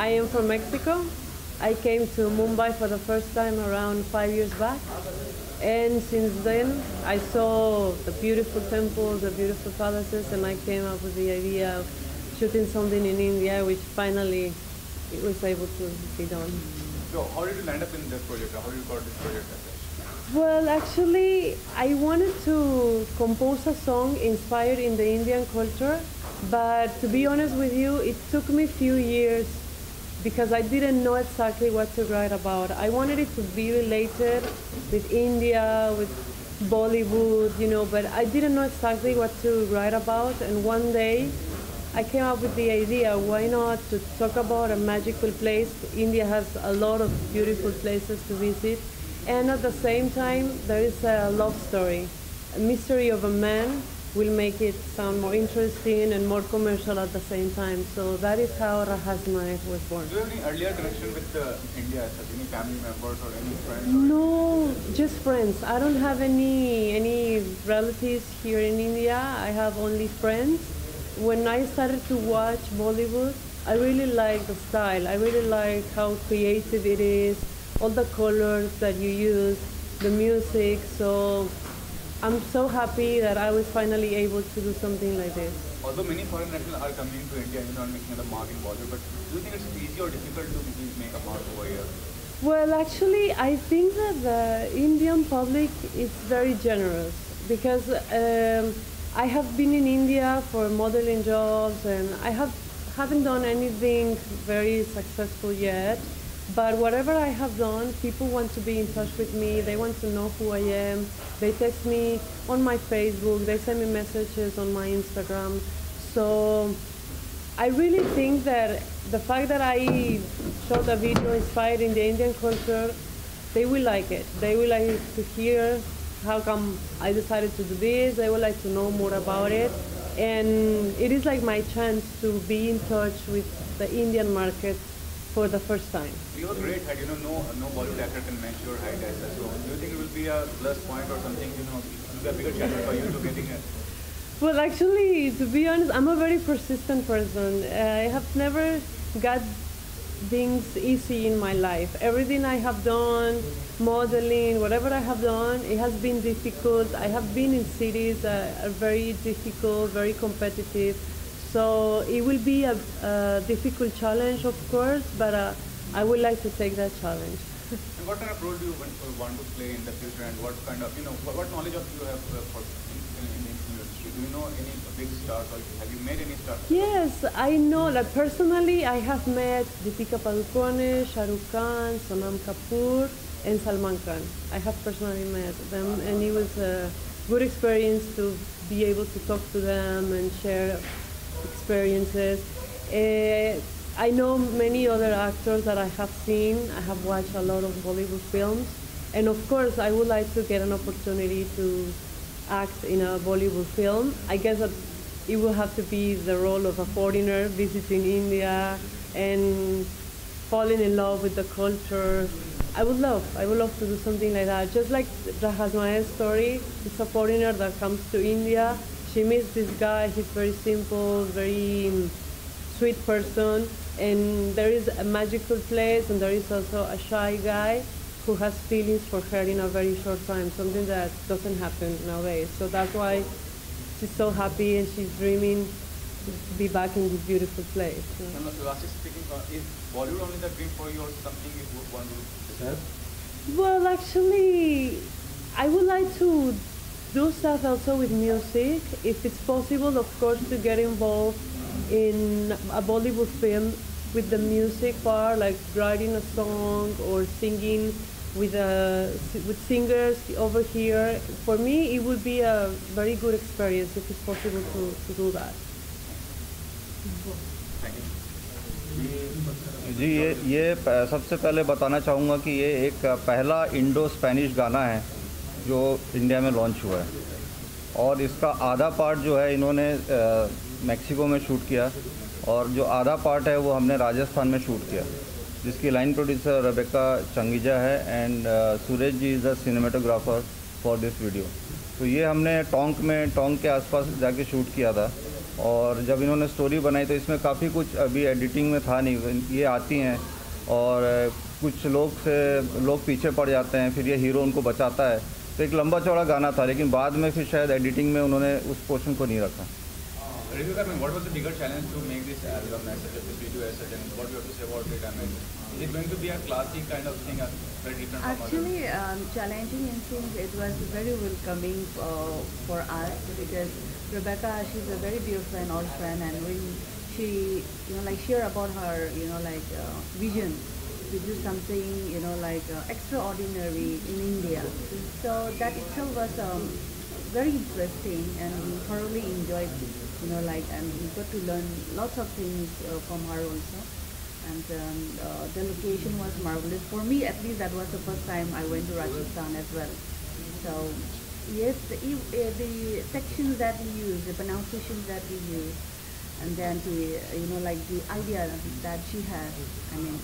I am from Mexico. I came to Mumbai for the first time around 5 years back. And since then, I saw the beautiful temples, the beautiful palaces, and I came up with the idea of shooting something in India, which finally it was able to be done. So how did you land up in this project? How did you got this project? Well, actually, I wanted to compose a song inspired in the Indian culture, but to be honest with you, it took me a few years because I didn't know exactly what to write about. I wanted it to be related with India, with Bollywood, you know, but I didn't know exactly what to write about. And one day I came up with the idea, why not to talk about a magical place? India has a lot of beautiful places to visit. And at the same time, there is a love story. A mystery of a man will make it sound more interesting and more commercial at the same time. So that is how Rahasmayat was born. Do you have any earlier connection with India? Any family members or any friends? No, just friends. I don't have any relatives here in India. I have only friends. When I started to watch Bollywood, I really like the style. I really like how creative it is, all the colors that you use, the music. So I'm so happy that I was finally able to do something like this. Although many foreign nationals are coming to India and making a mark in Bollywood, but do you think it's easy or difficult to make a mark over here? Well, actually, I think that the Indian public is very generous because I have been in India for modeling jobs and I haven't done anything very successful yet. But whatever I have done, people want to be in touch with me. They want to know who I am. They text me on my Facebook. They send me messages on my Instagram. So I really think that the fact that I shot a video inspired in the Indian culture, they will like it. They will like to hear how come I decided to do this. They would like to know more about it. And it is like my chance to be in touch with the Indian market for the first time. You have a great height, no Bollywood actor can match your height as well. So do you think it will be a plus point or something, it will be a bigger challenge for you to getting it? Well, actually, to be honest, I'm a very persistent person. I have never got things easy in my life. Everything I have done, modeling, whatever I have done, it has been difficult. I have been in cities that are very difficult, very competitive. So it will be a difficult challenge, of course, but I would like to take that challenge. And what kind of role do you want to play in the future, and what kind of, what knowledge of you have in the industry? Do you know any big stars, or have you met any stars? Yes, I know that personally. I have met Deepika Padukone, Shah Rukh Khan, Sonam Kapoor, and Salman Khan. I have personally met them, and it was a good experience to be able to talk to them and share experiences. I know many other actors that I have seen. I have watched a lot of Bollywood films. And of course, I would like to get an opportunity to act in a Bollywood film. I guess that it will have to be the role of a foreigner visiting India and falling in love with the culture. I would love to do something like that. Just like Rahasmayat's story, it's a foreigner that comes to India. She meets this guy, he's very simple, very sweet person, and there is a magical place, and there is also a shy guy who has feelings for her in a very short time, something that doesn't happen nowadays. So that's why she's so happy and she's dreaming to be back in this beautiful place. Lastly speaking, is Bollywood only the dream for you, or something you would want to decide? Well, actually, I would like to do stuff also with music. If it's possible, of course, to get involved in a Bollywood film with the music part, like writing a song or singing with singers over here. For me, it would be a very good experience if it's possible to do that. जी ये सबसे पहले बताना चाहूँगा कि ये एक पहला Indo Spanish गाना है जो इंडिया में लॉन्च हुआ है, और इसका आधा पार्ट जो है इन्होंने मैक्सिको में शूट किया, और जो आधा पार्ट है वो हमने राजस्थान में शूट किया, जिसकी लाइन प्रोड्यूसर रेबेका चंगीजा है, and Suresh ji is the cinematographer for this video. तो ये हमने टोंक के आसपास जाके शूट किया था, और जब इन्होंने स्टोरी बनाई तो इसमें काफ़ी कुछ अभी एडिटिंग में था नहीं, ये आती हैं और कुछ लोग पीछे पड़ जाते हैं, फिर ये हीरो उनको बचाता है। तो एक लंबा चौड़ा गाना था, लेकिन बाद में फिर शायद एडिटिंग में उन्होंने उस पोर्शन को नहीं रखा। What was the bigger challenge to make this album as such, this video as such, and what you have to say about it? I mean, is it going to be a classic kind of thing, very different from Actually, challenging in since it was very welcoming for us, because Rebecca, she's a very dear friend, old friend, and when she, share about her, vision to do something, extraordinary in India. So that itself was very interesting, and we thoroughly enjoyed, and we got to learn lots of things from her also. And the location was marvelous. For me, at least, that was the first time I went to Rajasthan as well. So yes, the sections that we use, the pronunciations that we use, and then the the idea that she has, I mean,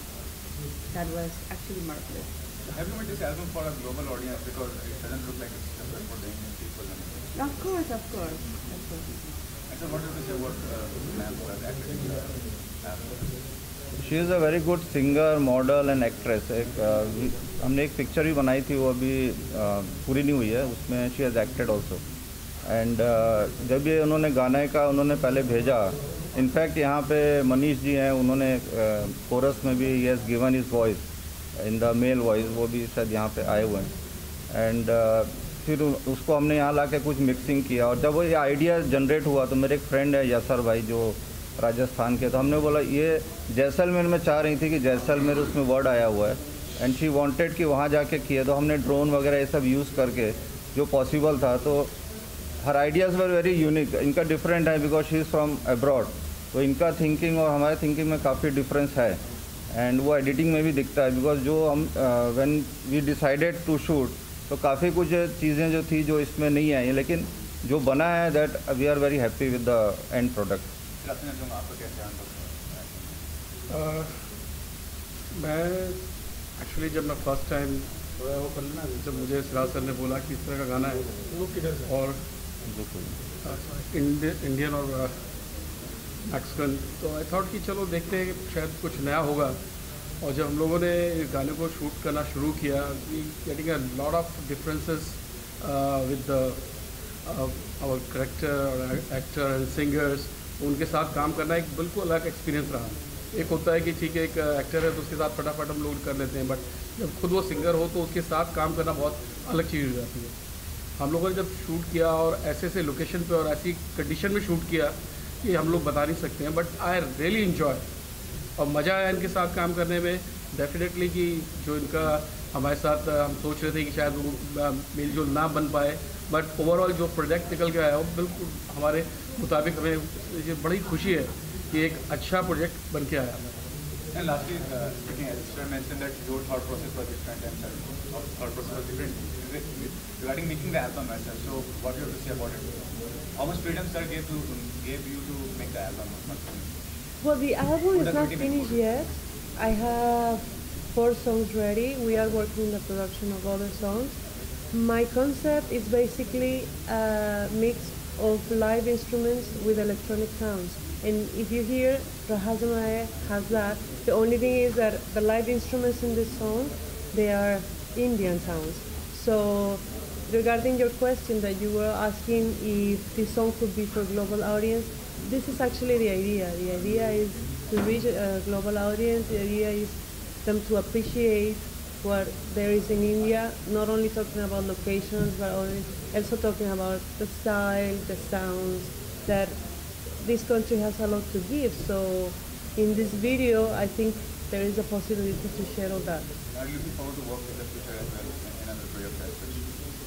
that was actually marvelous. Have you made this album for a global audience, because it doesn't look like it's just for the Indian people? Of course, of course, of course. And so what do you say about Samantha, actress in the album? She is a very good singer, model and actress. हमने एक picture भी बनाई थी, वो अभी पूरी नहीं हुई है, उसमें she has acted also. And जब ये उन्होंने गाने का पहले भेजा, इनफैक्ट यहाँ पे मनीष जी हैं, उन्होंने कोरस में भी he has given his voice in the male voice, वो भी शायद यहाँ पे आए हुए हैं। एंड फिर उसको हमने यहाँ ला के कुछ मिक्सिंग किया, और जब वो ये आइडिया जनरेट हुआ तो मेरे एक फ्रेंड है यसर भाई जो राजस्थान के, तो हमने बोला ये जैसलमेर में चाह रही थी कि जैसलमेर उसमें वर्ड आया हुआ है, एंड शी वांटेड कि वहाँ जाके किए, तो हमने ड्रोन वगैरह ये सब यूज़ करके जो पॉसिबल था। तो हर आइडियाज़ वर वेरी यूनिक, इनका डिफरेंट है because she is from abroad, तो इनका थिंकिंग और हमारे थिंकिंग में काफ़ी डिफरेंस है, एंड वो एडिटिंग में भी दिखता है। बिकॉज जो हम when we decided to shoot, तो काफ़ी कुछ चीज़ें जो थी जो इसमें नहीं आई, लेकिन जो बना है that we are very happy with the end product. मैं एक्चुअली जब मैं फर्स्ट टाइम जब मुझे सिराज सर ने बोला कि इस तरह का गाना है और इंडियन और मैक्सिकन, तो आई थॉट कि चलो देखते हैं शायद कुछ नया होगा। और जब हम लोगों ने इस गाने को शूट करना शुरू किया, we getting a lot of differences with our character, actor and singers. उनके साथ काम करना एक बिल्कुल अलग एक्सपीरियंस रहा। एक होता है कि ठीक है एक एक्टर है तो उसके साथ फटाफट हम लोग कर लेते हैं, बट जब खुद वो सिंगर हो तो उसके साथ काम करना बहुत अलग चीज़ हो जाती है। हम लोगों ने जब शूट किया और ऐसे ऐसे लोकेशन पे और ऐसी कंडीशन में शूट किया कि हम लोग बता नहीं सकते हैं, बट आई रियली इन्जॉय, और मज़ा आया इनके साथ काम करने में। डेफिनेटली कि जो इनका हमारे साथ हम सोच रहे थे कि शायद वो मेल जोल ना बन पाए, बट ओवरऑल जो प्रोजेक्ट निकल के आया वो बिल्कुल हमारे मुताबिक, हमें ये बड़ी खुशी है कि एक अच्छा प्रोजेक्ट बन के आया। And lastly, speaking as Sir mentioned that your thought process was different and thought process was different regarding making the album as such. So what do you have to say about it? How much freedom Sir gave you to make the album? Well, the album is not finished yet. I have 4 songs ready. We are working on the production of other songs. My concept is basically a mix of live instruments with electronic sounds. And if you hear, Rahazamaya has that. The only thing is that the live instruments in this song, they are Indian sounds. So regarding your question that you were asking if this song could be for global audience, this is actually the idea. The idea is to reach a global audience. The idea is them to appreciate what there is in India, not only talking about locations, but also talking about the style, the sounds, that this country has a lot to give. So in this video, I think there is a possibility to share all that. Are you looking forward to work with the future as well in other projects as well?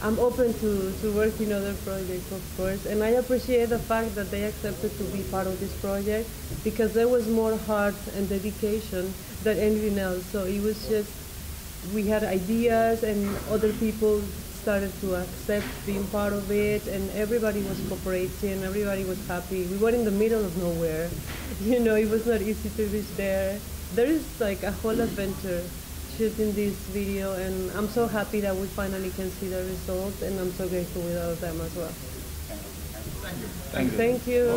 I'm open to work in other projects, of course, and I appreciate the fact that they accepted to be part of this project, because there was more heart and dedication than anything else. So it was just, we had ideas and other people started to accept being part of it, and everybody was cooperating, everybody was happy. We were in the middle of nowhere, it was not easy to reach there. There is like a whole adventure shooting this video, and I'm so happy that we finally can see the results, and I'm so grateful with all of them as well. Thank you. Thank you.